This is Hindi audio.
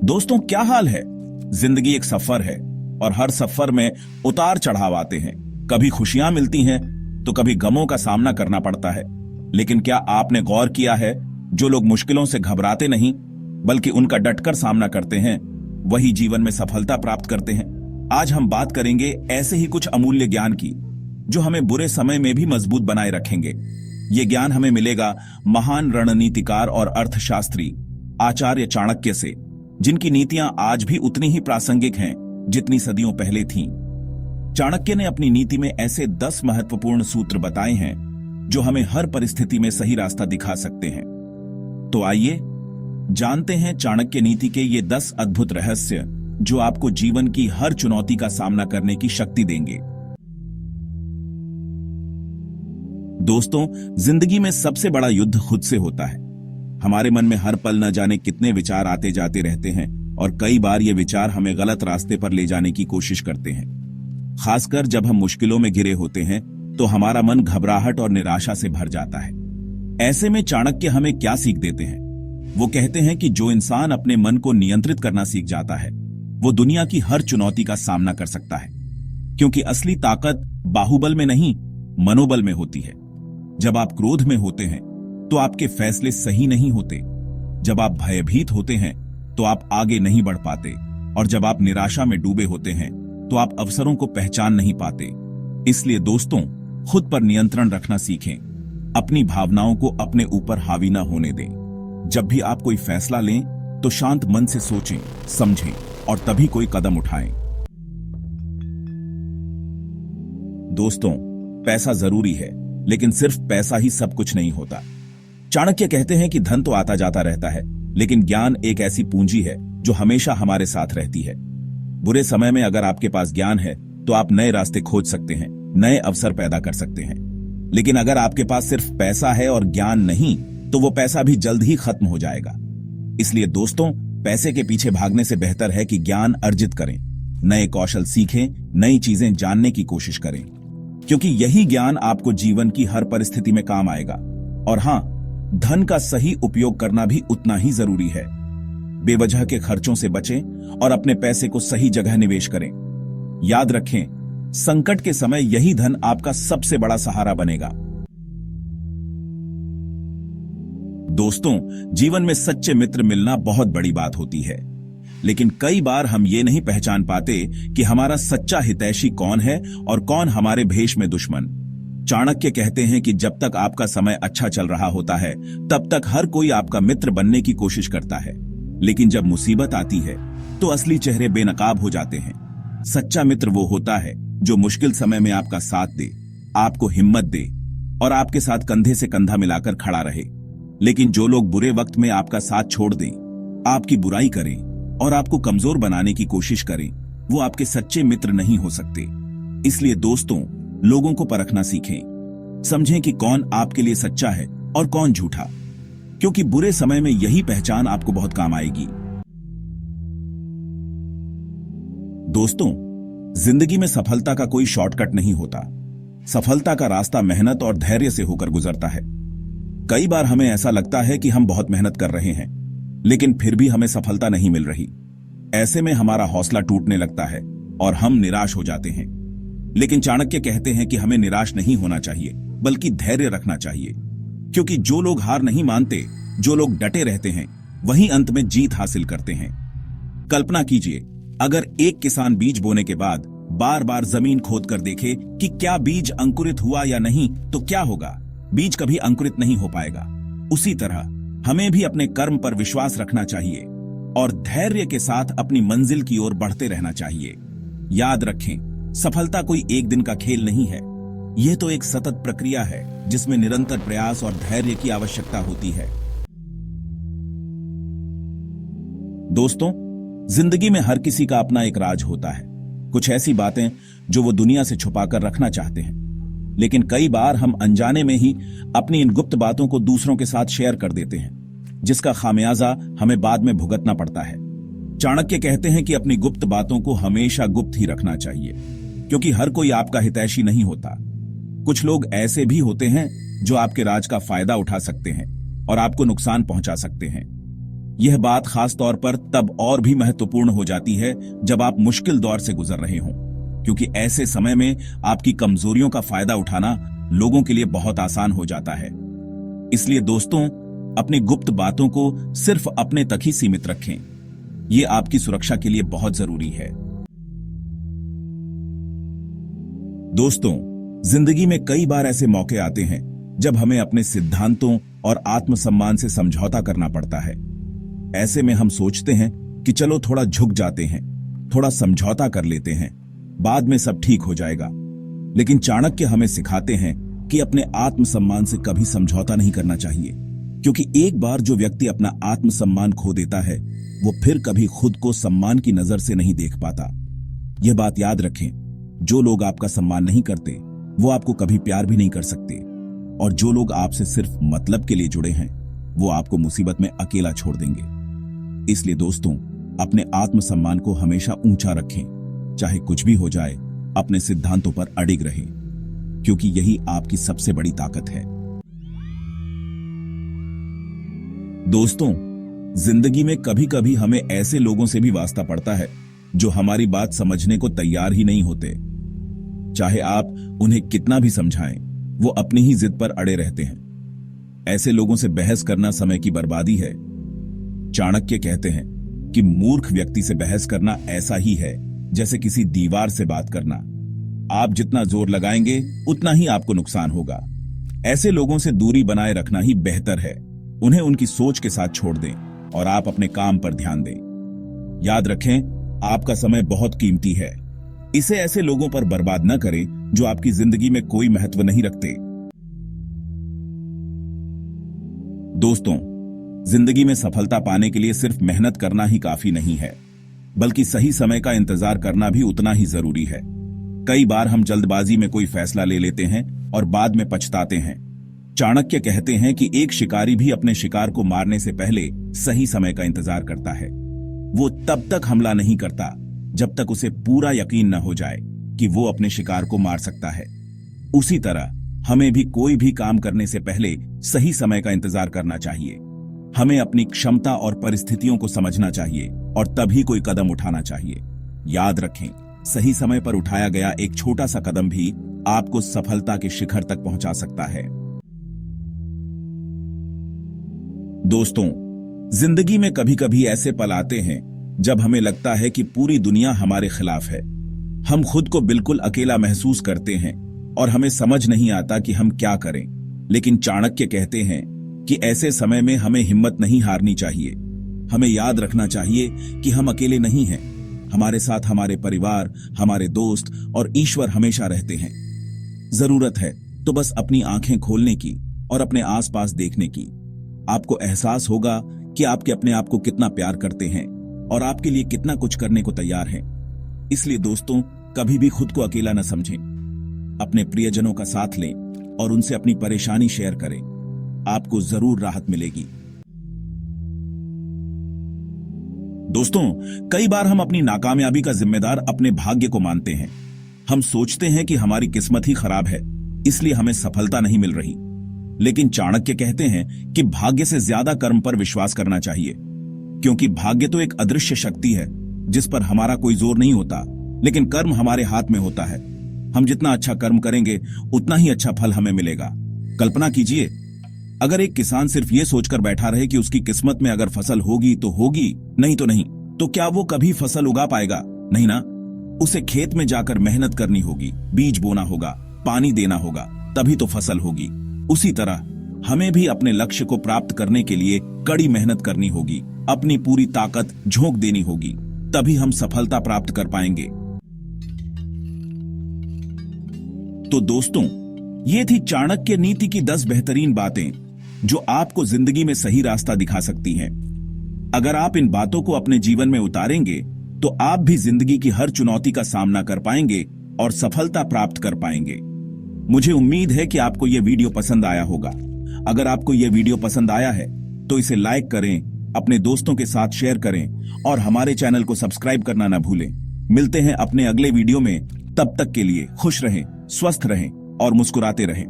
दोस्तों, क्या हाल है। जिंदगी एक सफर है और हर सफर में उतार चढ़ाव आते हैं। कभी खुशियां मिलती हैं तो कभी गमों का सामना करना पड़ता है। लेकिन क्या आपने गौर किया है, जो लोग मुश्किलों से घबराते नहीं बल्कि उनका डटकर सामना करते हैं, वही जीवन में सफलता प्राप्त करते हैं। आज हम बात करेंगे ऐसे ही कुछ अमूल्य ज्ञान की, जो हमें बुरे समय में भी मजबूत बनाए रखेंगे। ये ज्ञान हमें मिलेगा महान रणनीतिकार और अर्थशास्त्री आचार्य चाणक्य से, जिनकी नीतियां आज भी उतनी ही प्रासंगिक हैं जितनी सदियों पहले थीं। चाणक्य ने अपनी नीति में ऐसे 10 महत्वपूर्ण सूत्र बताए हैं जो हमें हर परिस्थिति में सही रास्ता दिखा सकते हैं। तो आइए जानते हैं चाणक्य नीति के ये 10 अद्भुत रहस्य, जो आपको जीवन की हर चुनौती का सामना करने की शक्ति देंगे। दोस्तों, जिंदगी में सबसे बड़ा युद्ध खुद से होता है। हमारे मन में हर पल न जाने कितने विचार आते जाते रहते हैं और कई बार ये विचार हमें गलत रास्ते पर ले जाने की कोशिश करते हैं। खासकर जब हम मुश्किलों में घिरे होते हैं तो हमारा मन घबराहट और निराशा से भर जाता है। ऐसे में चाणक्य हमें क्या सीख देते हैं? वो कहते हैं कि जो इंसान अपने मन को नियंत्रित करना सीख जाता है, वो दुनिया की हर चुनौती का सामना कर सकता है। क्योंकि असली ताकत बाहुबल में नहीं, मनोबल में होती है। जब आप क्रोध में होते हैं तो आपके फैसले सही नहीं होते। जब आप भयभीत होते हैं तो आप आगे नहीं बढ़ पाते, और जब आप निराशा में डूबे होते हैं तो आप अवसरों को पहचान नहीं पाते। इसलिए दोस्तों, खुद पर नियंत्रण रखना सीखें। अपनी भावनाओं को अपने ऊपर हावी न होने दें। जब भी आप कोई फैसला लें तो शांत मन से सोचें, समझें और तभी कोई कदम उठाएं। दोस्तों, पैसा जरूरी है, लेकिन सिर्फ पैसा ही सब कुछ नहीं होता। चाणक्य कहते हैं कि धन तो आता जाता रहता है, लेकिन ज्ञान एक ऐसी पूंजी है जो हमेशा हमारे साथ रहती है। बुरे समय में अगर आपके पास ज्ञान है तो आप नए रास्ते खोज सकते हैं, नए अवसर पैदा कर सकते हैं। लेकिन अगर आपके पास सिर्फ पैसा है और ज्ञान नहीं, तो वो पैसा भी जल्द ही खत्म हो जाएगा। इसलिए दोस्तों, पैसे के पीछे भागने से बेहतर है कि ज्ञान अर्जित करें, नए कौशल सीखें, नई चीजें जानने की कोशिश करें, क्योंकि यही ज्ञान आपको जीवन की हर परिस्थिति में काम आएगा। और हां, धन का सही उपयोग करना भी उतना ही जरूरी है। बेवजह के खर्चों से बचें और अपने पैसे को सही जगह निवेश करें। याद रखें, संकट के समय यही धन आपका सबसे बड़ा सहारा बनेगा। दोस्तों, जीवन में सच्चे मित्र मिलना बहुत बड़ी बात होती है, लेकिन कई बार हम ये नहीं पहचान पाते कि हमारा सच्चा हितैषी कौन है और कौन हमारे भेष में दुश्मन। चाणक्य कहते हैं कि जब तक आपका समय अच्छा चल रहा होता है, तब तक हर कोई आपका मित्र बनने की कोशिश करता है, लेकिन जब मुसीबत आती है तो असली चेहरे बेनकाब हो जाते हैं। सच्चा मित्र वो होता है जो मुश्किल समय में आपका साथ दे, आपको हिम्मत दे और आपके साथ कंधे से कंधा मिलाकर खड़ा रहे। लेकिन जो लोग बुरे वक्त में आपका साथ छोड़ दें, आपकी बुराई करें और आपको कमजोर बनाने की कोशिश करें, वो आपके सच्चे मित्र नहीं हो सकते। इसलिए दोस्तों, लोगों को परखना सीखें। समझें कि कौन आपके लिए सच्चा है और कौन झूठा, क्योंकि बुरे समय में यही पहचान आपको बहुत काम आएगी। दोस्तों, जिंदगी में सफलता का कोई शॉर्टकट नहीं होता। सफलता का रास्ता मेहनत और धैर्य से होकर गुजरता है। कई बार हमें ऐसा लगता है कि हम बहुत मेहनत कर रहे हैं, लेकिन फिर भी हमें सफलता नहीं मिल रही। ऐसे में हमारा हौसला टूटने लगता है और हम निराश हो जाते हैं। लेकिन चाणक्य कहते हैं कि हमें निराश नहीं होना चाहिए, बल्कि धैर्य रखना चाहिए, क्योंकि जो लोग हार नहीं मानते, जो लोग डटे रहते हैं, वही अंत में जीत हासिल करते हैं। कल्पना कीजिए, अगर एक किसान बीज बोने के बाद बार बार जमीन खोद कर देखे कि क्या बीज अंकुरित हुआ या नहीं, तो क्या होगा? बीज कभी अंकुरित नहीं हो पाएगा। उसी तरह हमें भी अपने कर्म पर विश्वास रखना चाहिए और धैर्य के साथ अपनी मंजिल की ओर बढ़ते रहना चाहिए। याद रखें, सफलता कोई एक दिन का खेल नहीं है। यह तो एक सतत प्रक्रिया है जिसमें निरंतर प्रयास और धैर्य की आवश्यकता होती है। दोस्तों, जिंदगी में हर किसी का अपना एक राज होता है। कुछ ऐसी बातें जो वो दुनिया से छुपाकर रखना चाहते हैं, लेकिन कई बार हम अनजाने में ही अपनी इन गुप्त बातों को दूसरों के साथ शेयर कर देते हैं, जिसका खामियाजा हमें बाद में भुगतना पड़ता है। चाणक्य कहते हैं कि अपनी गुप्त बातों को हमेशा गुप्त ही रखना चाहिए, क्योंकि हर कोई आपका हितैषी नहीं होता। कुछ लोग ऐसे भी होते हैं जो आपके राज का फायदा उठा सकते हैं और आपको नुकसान पहुंचा सकते हैं। यह बात खास तौर पर तब और भी महत्वपूर्ण हो जाती है जब आप मुश्किल दौर से गुजर रहे हों, क्योंकि ऐसे समय में आपकी कमजोरियों का फायदा उठाना लोगों के लिए बहुत आसान हो जाता है। इसलिए दोस्तों, अपनी गुप्त बातों को सिर्फ अपने तक ही सीमित रखें। यह आपकी सुरक्षा के लिए बहुत जरूरी है। दोस्तों, जिंदगी में कई बार ऐसे मौके आते हैं जब हमें अपने सिद्धांतों और आत्मसम्मान से समझौता करना पड़ता है। ऐसे में हम सोचते हैं कि चलो थोड़ा झुक जाते हैं, थोड़ा समझौता कर लेते हैं, बाद में सब ठीक हो जाएगा। लेकिन चाणक्य हमें सिखाते हैं कि अपने आत्मसम्मान से कभी समझौता नहीं करना चाहिए, क्योंकि एक बार जो व्यक्ति अपना आत्मसम्मान खो देता है, वो फिर कभी खुद को सम्मान की नजर से नहीं देख पाता। यह बात याद रखें, जो लोग आपका सम्मान नहीं करते वो आपको कभी प्यार भी नहीं कर सकते, और जो लोग आपसे सिर्फ मतलब के लिए जुड़े हैं वो आपको मुसीबत में अकेला छोड़ देंगे। इसलिए दोस्तों, अपने आत्मसम्मान को हमेशा ऊंचा रखें। चाहे कुछ भी हो जाए, अपने सिद्धांतों पर अडिग रहें, क्योंकि यही आपकी सबसे बड़ी ताकत है। दोस्तों, जिंदगी में कभी कभी हमें ऐसे लोगों से भी वास्ता पड़ता है जो हमारी बात समझने को तैयार ही नहीं होते। चाहे आप उन्हें कितना भी समझाएं, वो अपनी ही जिद पर अड़े रहते हैं। ऐसे लोगों से बहस करना समय की बर्बादी है। चाणक्य कहते हैं कि मूर्ख व्यक्ति से बहस करना ऐसा ही है जैसे किसी दीवार से बात करना। आप जितना जोर लगाएंगे उतना ही आपको नुकसान होगा। ऐसे लोगों से दूरी बनाए रखना ही बेहतर है। उन्हें उनकी सोच के साथ छोड़ दें और आप अपने काम पर ध्यान दें। याद रखें, आपका समय बहुत कीमती है। इसे ऐसे लोगों पर बर्बाद न करें जो आपकी जिंदगी में कोई महत्व नहीं रखते। दोस्तों, जिंदगी में सफलता पाने के लिए सिर्फ मेहनत करना ही काफी नहीं है, बल्कि सही समय का इंतजार करना भी उतना ही जरूरी है। कई बार हम जल्दबाजी में कोई फैसला ले लेते हैं और बाद में पछताते हैं। चाणक्य कहते हैं कि एक शिकारी भी अपने शिकार को मारने से पहले सही समय का इंतजार करता है। वो तब तक हमला नहीं करता जब तक उसे पूरा यकीन न हो जाए कि वो अपने शिकार को मार सकता है। उसी तरह हमें भी कोई भी काम करने से पहले सही समय का इंतजार करना चाहिए। हमें अपनी क्षमता और परिस्थितियों को समझना चाहिए और तभी कोई कदम उठाना चाहिए। याद रखें, सही समय पर उठाया गया एक छोटा सा कदम भी आपको सफलता के शिखर तक पहुंचा सकता है। दोस्तों, जिंदगी में कभी कभी ऐसे पल आते हैं जब हमें लगता है कि पूरी दुनिया हमारे खिलाफ है। हम खुद को बिल्कुल अकेला महसूस करते हैं और हमें समझ नहीं आता कि हम क्या करें। लेकिन चाणक्य कहते हैं कि ऐसे समय में हमें हिम्मत नहीं हारनी चाहिए। हमें याद रखना चाहिए कि हम अकेले नहीं हैं। हमारे साथ हमारे परिवार, हमारे दोस्त और ईश्वर हमेशा रहते हैं। जरूरत है तो बस अपनी आंखें खोलने की और अपने आसपास देखने की। आपको एहसास होगा कि आपके अपने आप को कितना प्यार करते हैं और आपके लिए कितना कुछ करने को तैयार हैं। इसलिए दोस्तों, कभी भी खुद को अकेला न समझें। अपने प्रियजनों का साथ लें और उनसे अपनी परेशानी शेयर करें। आपको जरूर राहत मिलेगी। दोस्तों, कई बार हम अपनी नाकामयाबी का जिम्मेदार अपने भाग्य को मानते हैं। हम सोचते हैं कि हमारी किस्मत ही खराब है, इसलिए हमें सफलता नहीं मिल रही। लेकिन चाणक्य कहते हैं कि भाग्य से ज्यादा कर्म पर विश्वास करना चाहिए, क्योंकि भाग्य तो एक अदृश्य शक्ति है जिस पर हमारा कोई जोर नहीं होता, लेकिन कर्म हमारे हाथ में होता है। हम जितना अच्छा कर्म करेंगे उतना ही अच्छा फल हमें मिलेगा। कल्पना कीजिए, अगर एक किसान सिर्फ ये सोचकर बैठा रहे कि उसकी किस्मत में अगर फसल होगी तो होगी, नहीं तो नहीं, तो क्या वो कभी फसल उगा पाएगा? नहीं ना। उसे खेत में जाकर मेहनत करनी होगी, बीज बोना होगा, पानी देना होगा, तभी तो फसल होगी। उसी तरह हमें भी अपने लक्ष्य को प्राप्त करने के लिए कड़ी मेहनत करनी होगी, अपनी पूरी ताकत झोंक देनी होगी, तभी हम सफलता प्राप्त कर पाएंगे। तो दोस्तों, ये थी चाणक्य नीति की 10 बेहतरीन बातें जो आपको जिंदगी में सही रास्ता दिखा सकती हैं। अगर आप इन बातों को अपने जीवन में उतारेंगे तो आप भी जिंदगी की हर चुनौती का सामना कर पाएंगे और सफलता प्राप्त कर पाएंगे। मुझे उम्मीद है कि आपको यह वीडियो पसंद आया होगा। अगर आपको यह वीडियो पसंद आया है तो इसे लाइक करें, अपने दोस्तों के साथ शेयर करें और हमारे चैनल को सब्सक्राइब करना न भूलें। मिलते हैं अपने अगले वीडियो में। तब तक के लिए खुश रहें, स्वस्थ रहें और मुस्कुराते रहें।